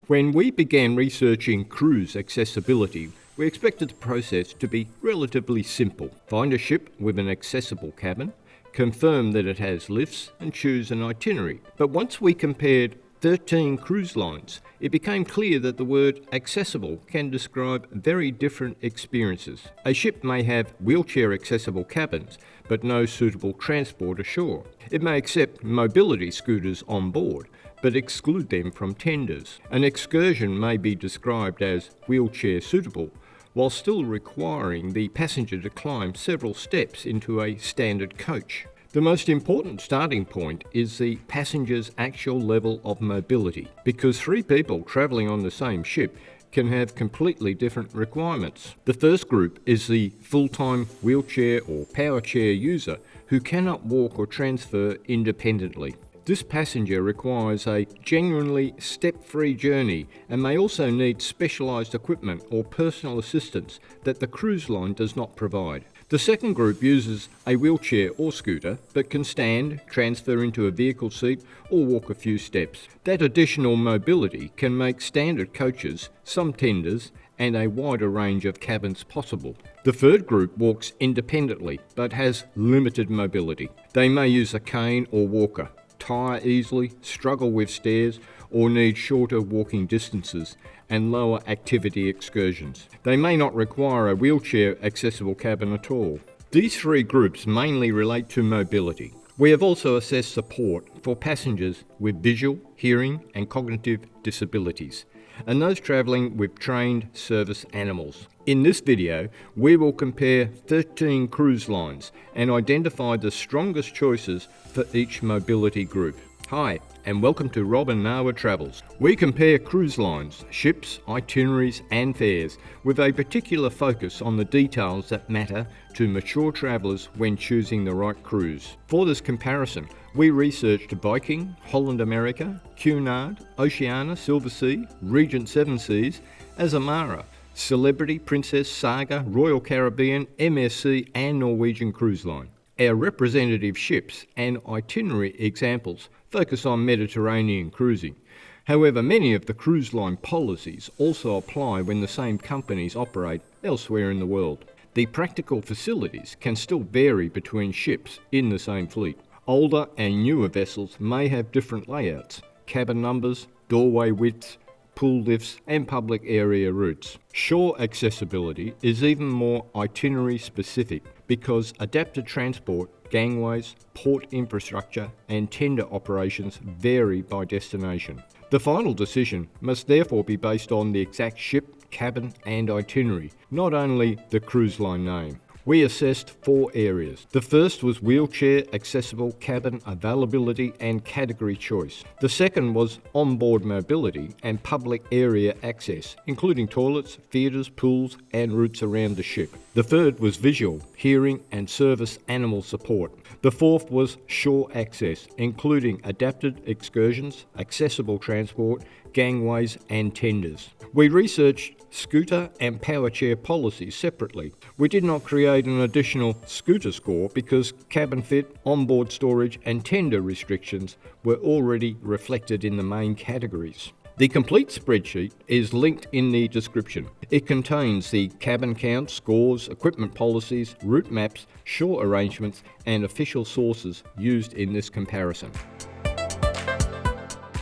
When we began researching cruise accessibility, we expected the process to be relatively simple. Find a ship with an accessible cabin, confirm that it has lifts, and choose an itinerary. But once we compared 13 cruise lines, it became clear that the word accessible can describe very different experiences. A ship may have wheelchair accessible cabins, but no suitable transport ashore. It may accept mobility scooters on board, but exclude them from tenders. An excursion may be described as wheelchair suitable, while still requiring the passenger to climb several steps into a standard coach. The most important starting point is the passenger's actual level of mobility, because three people travelling on the same ship can have completely different requirements. The first group is the full-time wheelchair or power chair user who cannot walk or transfer independently. This passenger requires a genuinely step-free journey and may also need specialised equipment or personal assistance that the cruise line does not provide. The second group uses a wheelchair or scooter but can stand, transfer into a vehicle seat or walk a few steps. That additional mobility can make standard coaches, some tenders and a wider range of cabins possible. The third group walks independently but has limited mobility. They may use a cane or walker, tire easily, struggle with stairs, or need shorter walking distances and lower activity excursions. They may not require a wheelchair accessible cabin at all. These three groups mainly relate to mobility. We have also assessed support for passengers with visual, hearing and cognitive disabilities, and those travelling with trained service animals. In this video, we will compare 13 cruise lines and identify the strongest choices for each mobility group. Hi, and welcome to Rob and Nawa Travels. We compare cruise lines, ships, itineraries and fares with a particular focus on the details that matter to mature travellers when choosing the right cruise. For this comparison, we researched Viking, Holland America, Cunard, Oceania, Silversea, Regent Seven Seas, Azamara, Celebrity, Princess, Saga, Royal Caribbean, MSC and Norwegian Cruise Line. Our representative ships and itinerary examples focus on Mediterranean cruising. However, many of the cruise line policies also apply when the same companies operate elsewhere in the world. The practical facilities can still vary between ships in the same fleet. Older and newer vessels may have different layouts, cabin numbers, doorway widths, pool lifts and public area routes. Shore accessibility is even more itinerary specific because adapted transport, gangways, port infrastructure and tender operations vary by destination. The final decision must therefore be based on the exact ship, cabin and itinerary, not only the cruise line name. We assessed 4 areas. The first was wheelchair accessible cabin availability and category choice. The second was onboard mobility and public area access, including toilets, theatres, pools and routes around the ship. The third was visual, hearing and service animal support. The fourth was shore access, including adapted excursions, accessible transport, gangways and tenders. We researched scooter and power chair policies separately. We did not create an additional scooter score because cabin fit, onboard storage and tender restrictions were already reflected in the main categories. The complete spreadsheet is linked in the description. It contains the cabin count, scores, equipment policies, route maps, shore arrangements and official sources used in this comparison.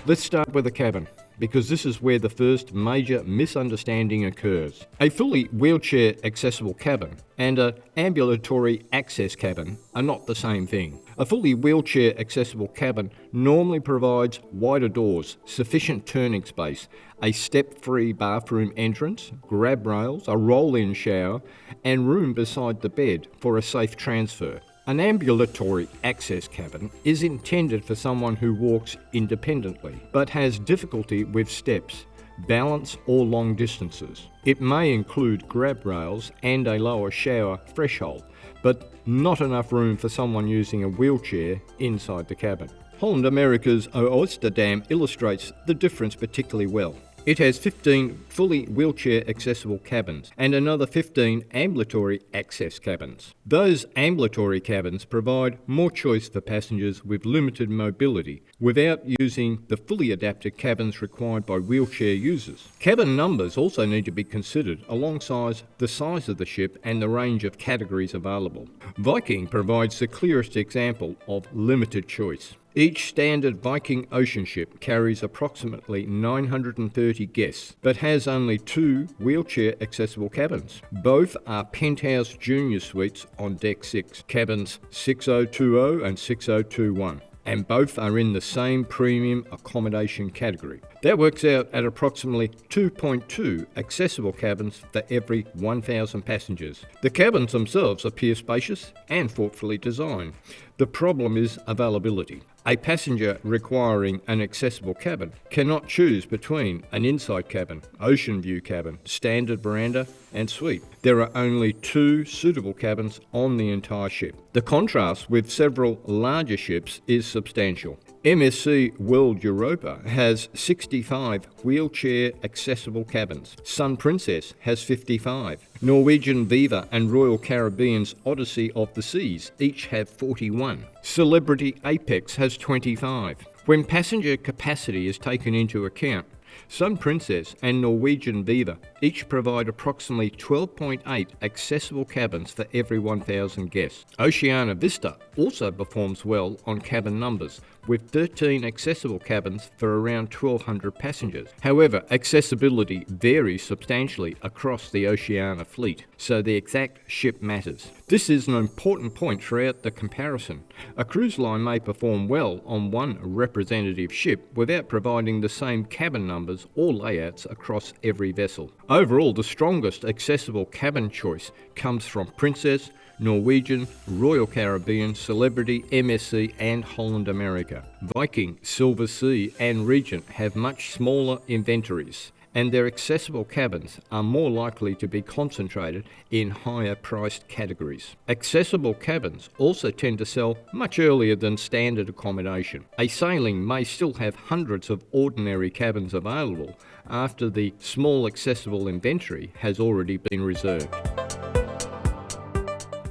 Let's start with the cabin, because this is where the first major misunderstanding occurs. A fully wheelchair accessible cabin and an ambulatory access cabin are not the same thing. A fully wheelchair accessible cabin normally provides wider doors, sufficient turning space, a step-free bathroom entrance, grab rails, a roll-in shower, and room beside the bed for a safe transfer. An ambulatory access cabin is intended for someone who walks independently but has difficulty with steps, balance or long distances. It may include grab rails and a lower shower threshold, but not enough room for someone using a wheelchair inside the cabin. Holland America's Oyster Dam illustrates the difference particularly well. It has 15 fully wheelchair accessible cabins and another 15 ambulatory access cabins. Those ambulatory cabins provide more choice for passengers with limited mobility without using the fully adapted cabins required by wheelchair users. Cabin numbers also need to be considered alongside the size of the ship and the range of categories available. Viking provides the clearest example of limited choice. Each standard Viking ocean ship carries approximately 930 guests, but has only 2 wheelchair accessible cabins. Both are penthouse junior suites on Deck 6, cabins 6020 and 6021. And both are in the same premium accommodation category. That works out at approximately 2.2 accessible cabins for every 1,000 passengers. The cabins themselves appear spacious and thoughtfully designed. The problem is availability. A passenger requiring an accessible cabin cannot choose between an inside cabin, ocean view cabin, standard veranda and suite. There are only 2 suitable cabins on the entire ship. The contrast with several larger ships is substantial. MSC World Europa has 65 wheelchair accessible cabins. Sun Princess has 55. Norwegian Viva and Royal Caribbean's Odyssey of the Seas each have 41. Celebrity Apex has 25. When passenger capacity is taken into account, Sun Princess and Norwegian Viva each provide approximately 12.8 accessible cabins for every 1,000 guests. Oceania Vista also performs well on cabin numbers, with 13 accessible cabins for around 1,200 passengers. However, accessibility varies substantially across the Oceania fleet, so the exact ship matters. This is an important point throughout the comparison. A cruise line may perform well on one representative ship without providing the same cabin numbers or layouts across every vessel. Overall, the strongest accessible cabin choice comes from Princess, Norwegian, Royal Caribbean, Celebrity, MSC and Holland America. Viking, Silver Sea and Regent have much smaller inventories, and their accessible cabins are more likely to be concentrated in higher priced categories. Accessible cabins also tend to sell much earlier than standard accommodation. A sailing may still have hundreds of ordinary cabins available after the small accessible inventory has already been reserved.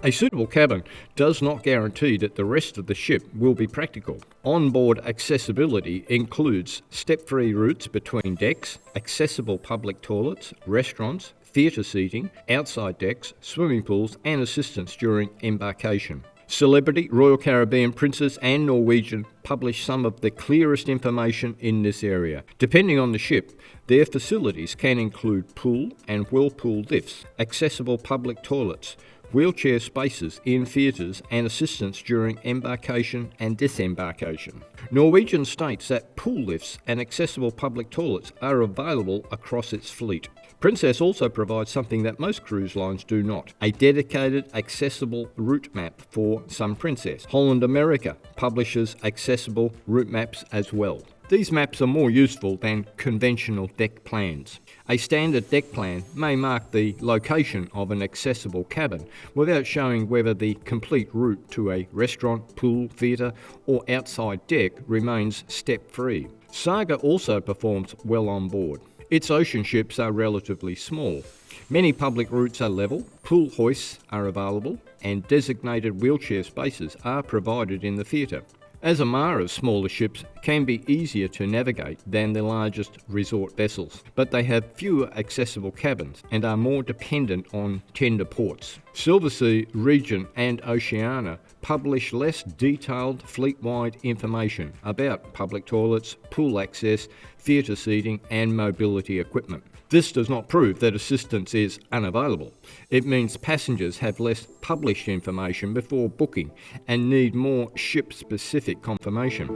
A suitable cabin does not guarantee that the rest of the ship will be practical. Onboard accessibility includes step-free routes between decks, accessible public toilets, restaurants, theatre seating, outside decks, swimming pools and assistance during embarkation. Celebrity, Royal Caribbean, Princess and Norwegian publish some of the clearest information in this area. Depending on the ship, their facilities can include pool and whirlpool lifts, accessible public toilets, wheelchair spaces in theatres and assistance during embarkation and disembarkation. Norwegian states that pool lifts and accessible public toilets are available across its fleet. Princess also provides something that most cruise lines do not, a dedicated accessible route map for Sun Princess. Holland America publishes accessible route maps as well. These maps are more useful than conventional deck plans. A standard deck plan may mark the location of an accessible cabin without showing whether the complete route to a restaurant, pool, theatre or outside deck remains step-free. Saga also performs well on board. Its ocean ships are relatively small. Many public routes are level, pool hoists are available and designated wheelchair spaces are provided in the theatre. Azamara's smaller ships can be easier to navigate than the largest resort vessels, but they have fewer accessible cabins and are more dependent on tender ports. Silversea, Regent and Oceania publish less detailed fleet-wide information about public toilets, pool access, theatre seating and mobility equipment. This does not prove that assistance is unavailable. It means passengers have less published information before booking and need more ship-specific confirmation.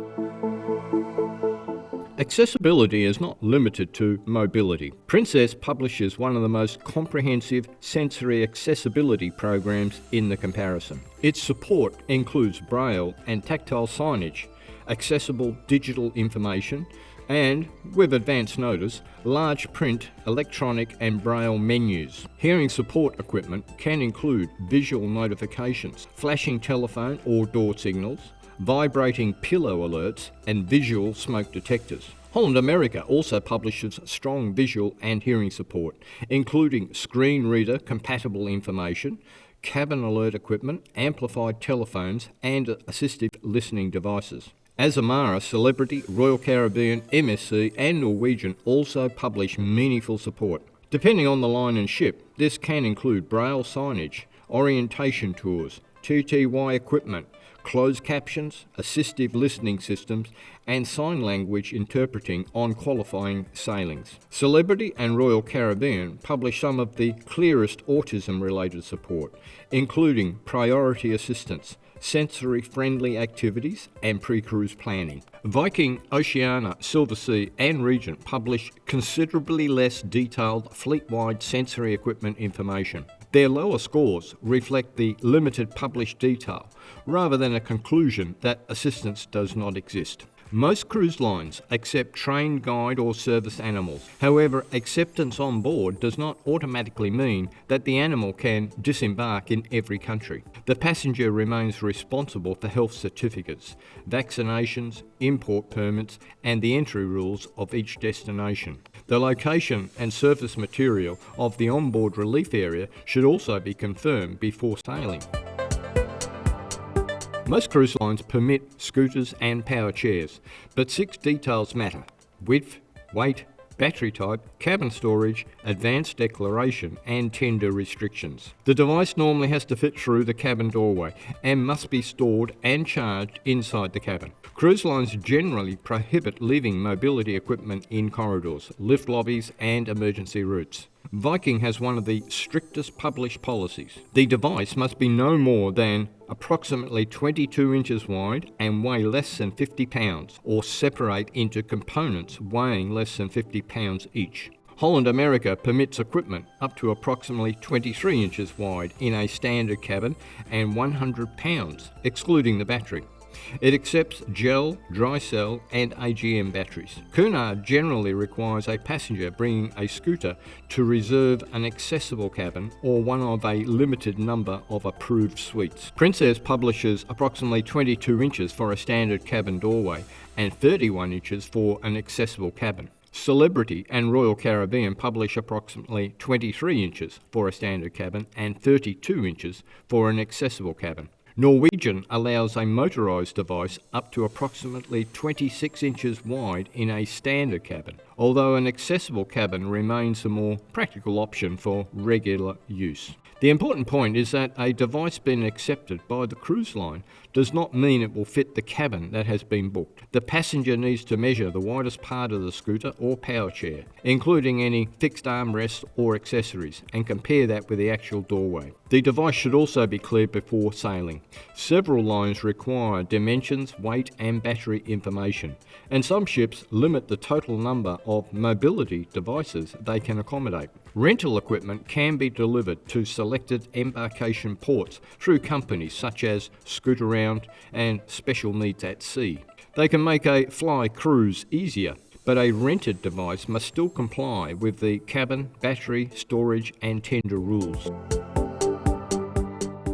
Accessibility is not limited to mobility. Princess publishes one of the most comprehensive sensory accessibility programs in the comparison. Its support includes braille and tactile signage, accessible digital information, and, with advance notice, large print, electronic and braille menus. Hearing support equipment can include visual notifications, flashing telephone or door signals, vibrating pillow alerts and visual smoke detectors. Holland America also publishes strong visual and hearing support, including screen reader compatible information, cabin alert equipment, amplified telephones, and assistive listening devices. Azamara, Celebrity, Royal Caribbean, MSC and Norwegian also publish meaningful support. Depending on the line and ship, this can include braille signage, orientation tours, TTY equipment, closed captions, assistive listening systems, and sign language interpreting on qualifying sailings. Celebrity and Royal Caribbean publish some of the clearest autism-related support, including priority assistance, sensory-friendly activities, and pre-cruise planning. Viking, Oceania, Silversea and Regent publish considerably less detailed fleet-wide sensory equipment information. Their lower scores reflect the limited published detail, rather than a conclusion that assistance does not exist. Most cruise lines accept trained guide or service animals. However, acceptance on board does not automatically mean that the animal can disembark in every country. The passenger remains responsible for health certificates, vaccinations, import permits, and the entry rules of each destination. The location and surface material of the onboard relief area should also be confirmed before sailing. Most cruise lines permit scooters and power chairs, but 6 details matter: width, weight, battery type, cabin storage, advanced declaration, and tender restrictions. The device normally has to fit through the cabin doorway and must be stored and charged inside the cabin. Cruise lines generally prohibit leaving mobility equipment in corridors, lift lobbies, and emergency routes. Viking has one of the strictest published policies. The device must be no more than approximately 22 inches wide and weigh less than 50 pounds, or separate into components weighing less than 50 pounds each. Holland America permits equipment up to approximately 23 inches wide in a standard cabin and 100 pounds, excluding the battery. It accepts gel, dry cell and AGM batteries. Cunard generally requires a passenger bringing a scooter to reserve an accessible cabin or one of a limited number of approved suites. Princess publishes approximately 22 inches for a standard cabin doorway and 31 inches for an accessible cabin. Celebrity and Royal Caribbean publish approximately 23 inches for a standard cabin and 32 inches for an accessible cabin. Norwegian allows a motorised device up to approximately 26 inches wide in a standard cabin, although an accessible cabin remains a more practical option for regular use. The important point is that a device being accepted by the cruise line does not mean it will fit the cabin that has been booked. The passenger needs to measure the widest part of the scooter or power chair, including any fixed armrests or accessories, and compare that with the actual doorway. The device should also be cleared before sailing. Several lines require dimensions, weight and battery information, and some ships limit the total number of mobility devices they can accommodate. Rental equipment can be delivered to selected embarkation ports through companies such as Scootaround and Special Needs at Sea. They can make a fly cruise easier, but a rented device must still comply with the cabin, battery, storage and tender rules.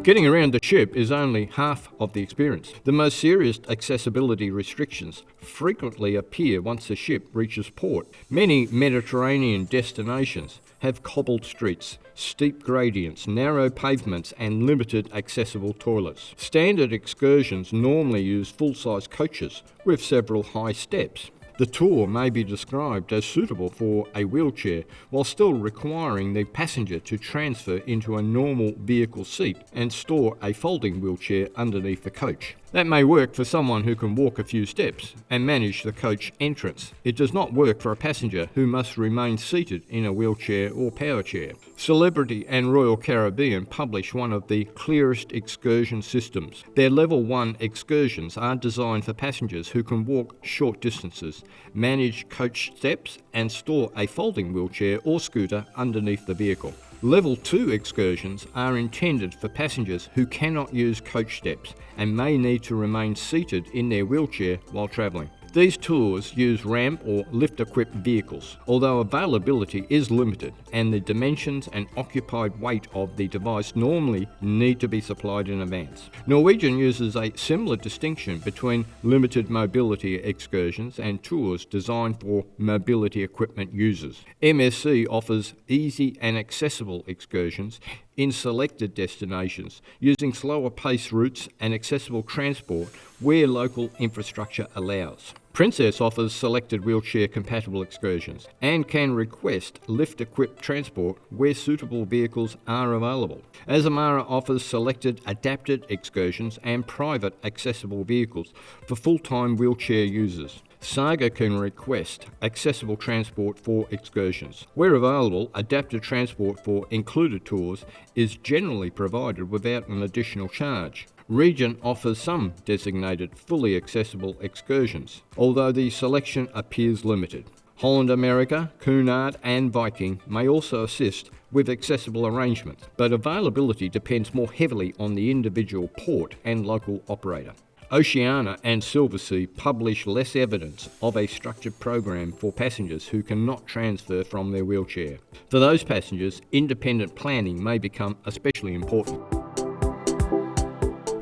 Getting around the ship is only half of the experience. The most serious accessibility restrictions frequently appear once the ship reaches port. Many Mediterranean destinations have cobbled streets, steep gradients, narrow pavements and limited accessible toilets. Standard excursions normally use full-size coaches with several high steps. The tour may be described as suitable for a wheelchair while still requiring the passenger to transfer into a normal vehicle seat and store a folding wheelchair underneath the coach. That may work for someone who can walk a few steps and manage the coach entrance. It does not work for a passenger who must remain seated in a wheelchair or power chair. Celebrity and Royal Caribbean publish one of the clearest excursion systems. Their Level 1 excursions are designed for passengers who can walk short distances, manage coach steps and store a folding wheelchair or scooter underneath the vehicle. Level 2 excursions are intended for passengers who cannot use coach steps and may need to remain seated in their wheelchair while travelling. These tours use ramp or lift-equipped vehicles, although availability is limited and the dimensions and occupied weight of the device normally need to be supplied in advance. Norwegian uses a similar distinction between limited mobility excursions and tours designed for mobility equipment users. MSC offers easy and accessible excursions in selected destinations, using slower pace routes and accessible transport where local infrastructure allows. Princess offers selected wheelchair-compatible excursions and can request lift-equipped transport where suitable vehicles are available. Azamara offers selected adapted excursions and private accessible vehicles for full-time wheelchair users. Saga can request accessible transport for excursions. Where available, adapted transport for included tours is generally provided without an additional charge. Regent offers some designated fully accessible excursions, although the selection appears limited. Holland America, Cunard and Viking may also assist with accessible arrangements, but availability depends more heavily on the individual port and local operator. Oceania and Silversea publish less evidence of a structured program for passengers who cannot transfer from their wheelchair. For those passengers, independent planning may become especially important.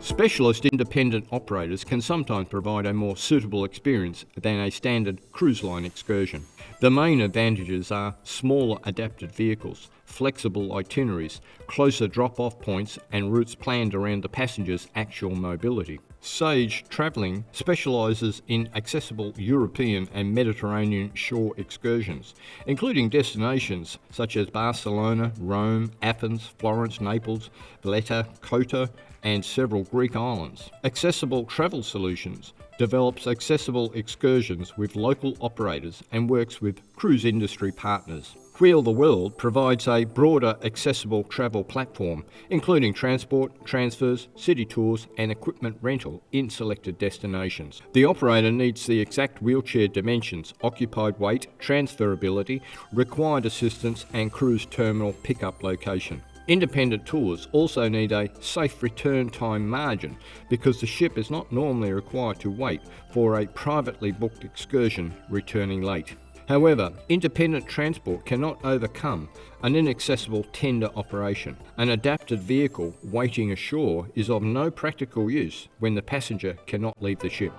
Specialist independent operators can sometimes provide a more suitable experience than a standard cruise line excursion. The main advantages are smaller adapted vehicles, flexible itineraries, closer drop-off points and routes planned around the passenger's actual mobility. Sage Travelling specialises in accessible European and Mediterranean shore excursions, including destinations such as Barcelona, Rome, Athens, Florence, Naples, Valletta, Kota, and several Greek islands. Accessible Travel Solutions develops accessible excursions with local operators and works with cruise industry partners. Wheel the World provides a broader accessible travel platform, including transport, transfers, city tours and equipment rental in selected destinations. The operator needs the exact wheelchair dimensions, occupied weight, transferability, required assistance and cruise terminal pickup location. Independent tours also need a safe return time margin because the ship is not normally required to wait for a privately booked excursion returning late. However, independent transport cannot overcome an inaccessible tender operation. An adapted vehicle waiting ashore is of no practical use when the passenger cannot leave the ship.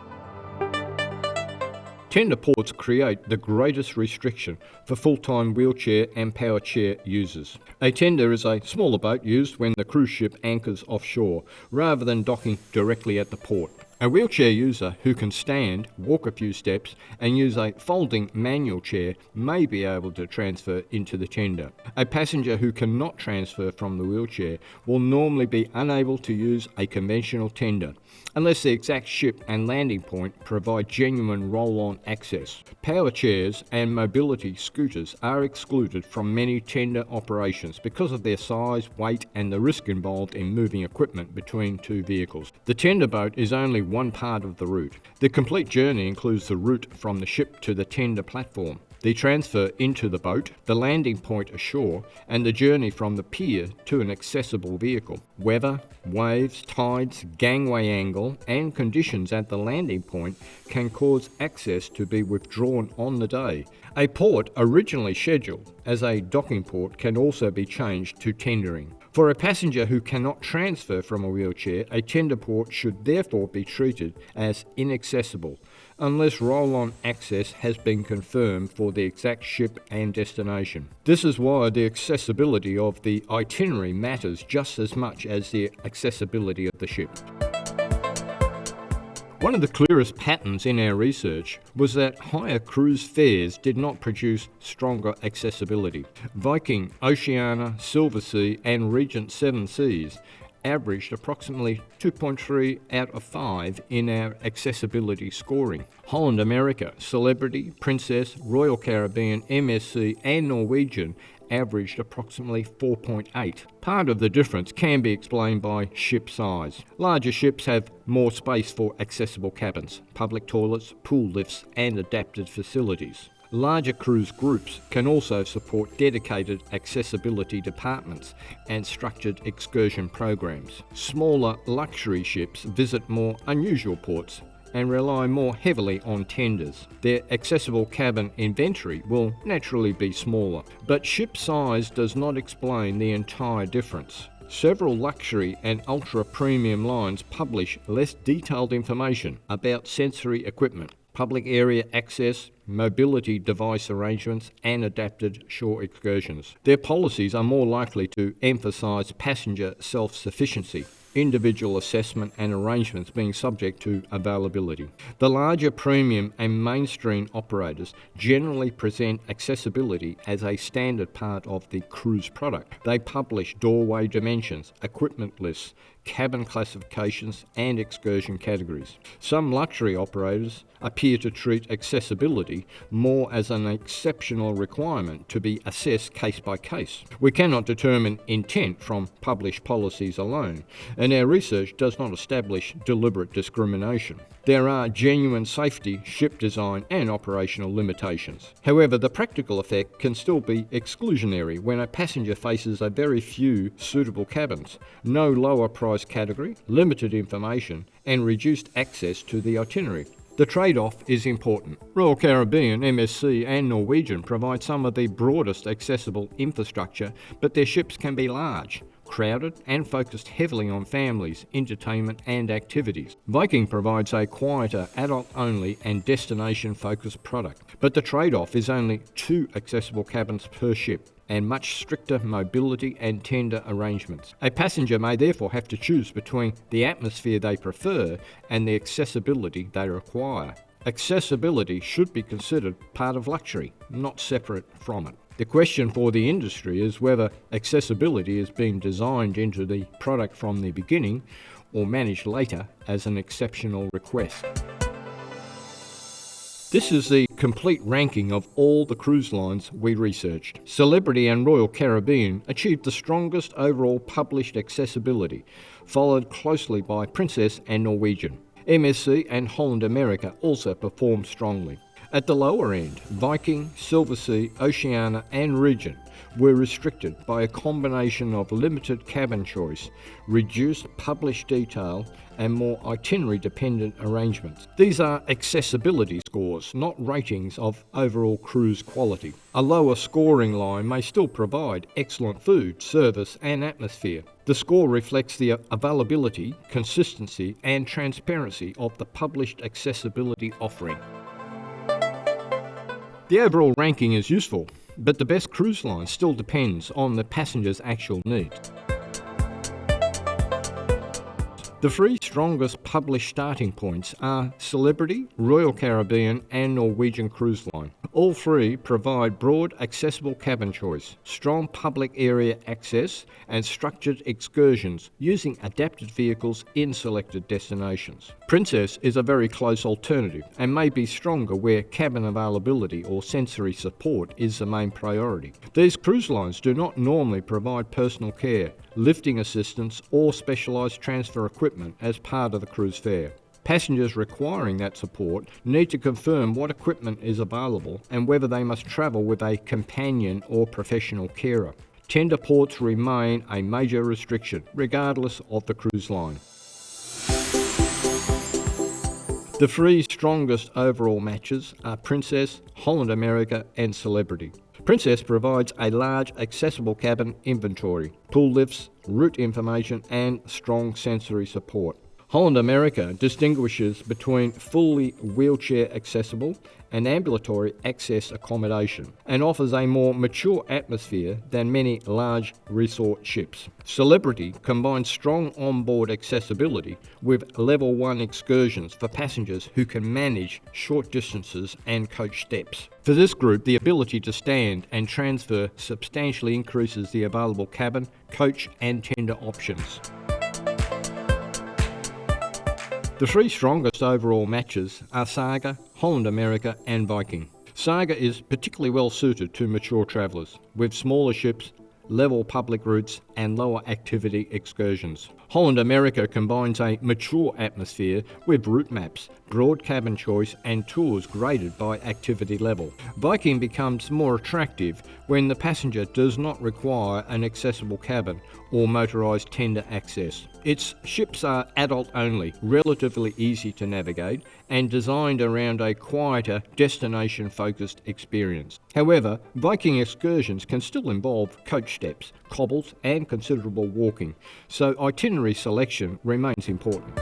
Tender ports create the greatest restriction for full-time wheelchair and power chair users. A tender is a smaller boat used when the cruise ship anchors offshore, rather than docking directly at the port. A wheelchair user who can stand, walk a few steps and use a folding manual chair may be able to transfer into the tender. A passenger who cannot transfer from the wheelchair will normally be unable to use a conventional tender, unless the exact ship and landing point provide genuine roll-on access. Power chairs and mobility scooters are excluded from many tender operations because of their size, weight and the risk involved in moving equipment between two vehicles. The tender boat is only one part of the route. The complete journey includes the route from the ship to the tender platform, the transfer into the boat, the landing point ashore, and the journey from the pier to an accessible vehicle. Weather, waves, tides, gangway angle, and conditions at the landing point can cause access to be withdrawn on the day. A port originally scheduled as a docking port can also be changed to tendering. For a passenger who cannot transfer from a wheelchair, a tender port should therefore be treated as inaccessible, unless roll-on access has been confirmed for the exact ship and destination. This is why the accessibility of the itinerary matters just as much as the accessibility of the ship. One of the clearest patterns in our research was that higher cruise fares did not produce stronger accessibility. Viking, Oceania, Silversea and Regent Seven Seas averaged approximately 2.3 out of 5 in our accessibility scoring. Holland America, Celebrity, Princess, Royal Caribbean, MSC and Norwegian averaged approximately 4.8. Part of the difference can be explained by ship size. Larger ships have more space for accessible cabins, public toilets, pool lifts and adapted facilities. Larger cruise groups can also support dedicated accessibility departments and structured excursion programs. Smaller luxury ships visit more unusual ports and rely more heavily on tenders. Their accessible cabin inventory will naturally be smaller, but ship size does not explain the entire difference. Several luxury and ultra-premium lines publish less detailed information about sensory equipment, public area access, mobility device arrangements, and adapted shore excursions. Their policies are more likely to emphasise passenger self-sufficiency, individual assessment and arrangements being subject to availability. The larger premium and mainstream operators generally present accessibility as a standard part of the cruise product. They publish doorway dimensions, equipment lists, cabin classifications and excursion categories. Some luxury operators appear to treat accessibility more as an exceptional requirement to be assessed case by case. We cannot determine intent from published policies alone, and our research does not establish deliberate discrimination. There are genuine safety, ship design and operational limitations. However, the practical effect can still be exclusionary when a passenger faces a very few suitable cabins, no lower price category, limited information and reduced access to the itinerary. The trade-off is important. Royal Caribbean, MSC and Norwegian provide some of the broadest accessible infrastructure, but their ships can be large, crowded and focused heavily on families, entertainment and activities. Viking provides a quieter, adult-only and destination-focused product, but the trade-off is only 2 accessible cabins per ship and much stricter mobility and tender arrangements. A passenger may therefore have to choose between the atmosphere they prefer and the accessibility they require. Accessibility should be considered part of luxury, not separate from it. The question for the industry is whether accessibility is being designed into the product from the beginning or managed later as an exceptional request. This is the complete ranking of all the cruise lines we researched. Celebrity and Royal Caribbean achieved the strongest overall published accessibility, followed closely by Princess and Norwegian. MSC and Holland America also performed strongly. At the lower end, Viking, Silversea, Oceania and Regent were restricted by a combination of limited cabin choice, reduced published detail and more itinerary-dependent arrangements. These are accessibility scores, not ratings of overall cruise quality. A lower scoring line may still provide excellent food, service and atmosphere. The score reflects the availability, consistency and transparency of the published accessibility offering. The overall ranking is useful, but the best cruise line still depends on the passenger's actual needs. The 3 strongest published starting points are Celebrity, Royal Caribbean and Norwegian Cruise Line. All 3 provide broad accessible cabin choice, strong public area access and structured excursions using adapted vehicles in selected destinations. Princess is a very close alternative and may be stronger where cabin availability or sensory support is the main priority. These cruise lines do not normally provide personal care, lifting assistance or specialised transfer equipment as part of the cruise fare. Passengers requiring that support need to confirm what equipment is available and whether they must travel with a companion or professional carer. Tender ports remain a major restriction, regardless of the cruise line. The 3 strongest overall matches are Princess, Holland America and Celebrity. Princess provides a large accessible cabin inventory, pool lifts, route information and strong sensory support. Holland America distinguishes between fully wheelchair accessible and ambulatory access accommodation and offers a more mature atmosphere than many large resort ships. Celebrity combines strong onboard accessibility with level 1 excursions for passengers who can manage short distances and coach steps. For this group, the ability to stand and transfer substantially increases the available cabin, coach and tender options. The 3 strongest overall matches are Saga, Holland America and Viking. Saga is particularly well suited to mature travellers, with smaller ships, level public routes and lower activity excursions. Holland America combines a mature atmosphere with route maps, broad cabin choice and tours graded by activity level. Viking becomes more attractive when the passenger does not require an accessible cabin or motorised tender access. Its ships are adult only, relatively easy to navigate and designed around a quieter, destination-focused experience. However, Viking excursions can still involve coach steps, cobbles and considerable walking, so itinerary selection remains important.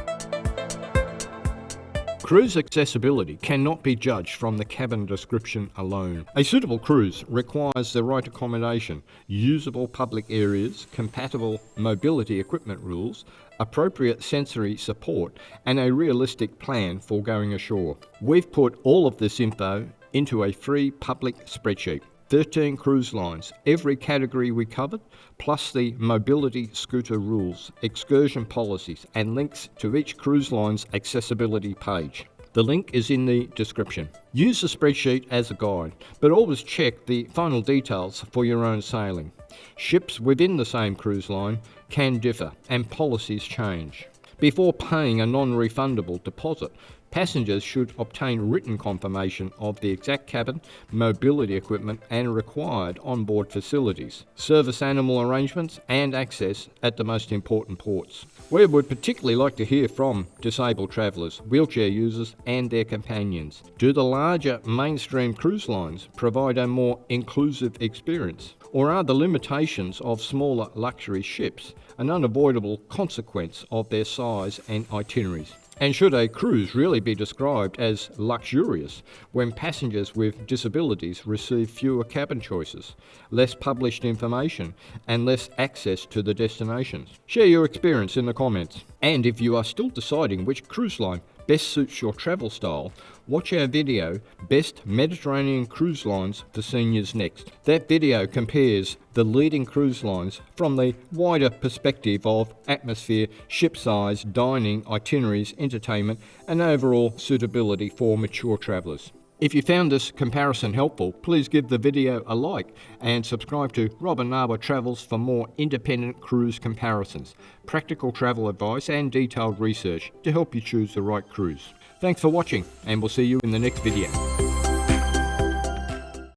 Cruise accessibility cannot be judged from the cabin description alone. A suitable cruise requires the right accommodation, usable public areas, compatible mobility equipment rules, appropriate sensory support, and a realistic plan for going ashore. We've put all of this info into a free public spreadsheet. 13 cruise lines, every category we covered, plus the mobility scooter rules, excursion policies, and links to each cruise line's accessibility page. The link is in the description. Use the spreadsheet as a guide, but always check the final details for your own sailing. Ships within the same cruise line can differ, and policies change. Before paying a non-refundable deposit, passengers should obtain written confirmation of the exact cabin, mobility equipment and required onboard facilities, service animal arrangements and access at the most important ports. We would particularly like to hear from disabled travellers, wheelchair users and their companions. Do the larger mainstream cruise lines provide a more inclusive experience? Or are the limitations of smaller luxury ships an unavoidable consequence of their size and itineraries? And should a cruise really be described as luxurious when passengers with disabilities receive fewer cabin choices, less published information, and less access to the destinations? Share your experience in the comments. And if you are still deciding which cruise line best suits your travel style, watch our video, Best Mediterranean Cruise Lines for Seniors Next. That video compares the leading cruise lines from the wider perspective of atmosphere, ship size, dining, itineraries, entertainment, and overall suitability for mature travellers. If you found this comparison helpful, please give the video a like and subscribe to Rob and Nawa Travels for more independent cruise comparisons, practical travel advice and detailed research to help you choose the right cruise. Thanks for watching, and we'll see you in the next video.